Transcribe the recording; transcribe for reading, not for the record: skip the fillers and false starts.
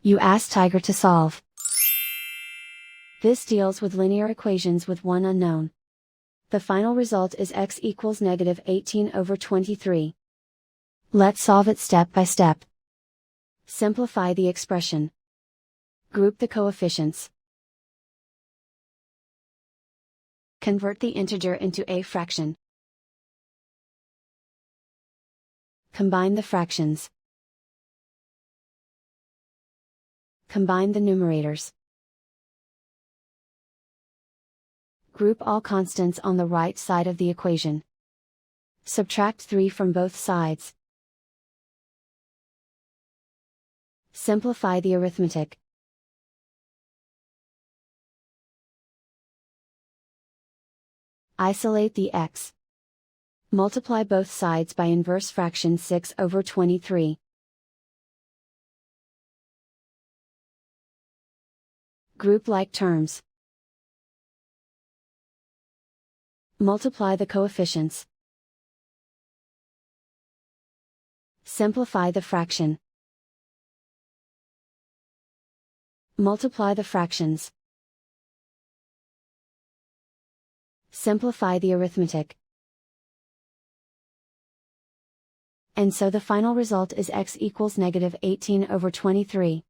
You ask Tiger to solve. This deals with linear equations with one unknown. The final result is x equals negative 18/23. Let's solve it step by step. Simplify the expression. Group the coefficients. Convert the integer into a fraction. Combine the fractions. Combine the numerators. Group all constants on the right side of the equation. Subtract 3 from both sides. Simplify the arithmetic. Isolate the x. Multiply both sides by inverse fraction 6/23. Group like terms. Multiply the coefficients. Simplify the fraction. Multiply the fractions. Simplify the arithmetic. And so the final result is x equals negative 18/23.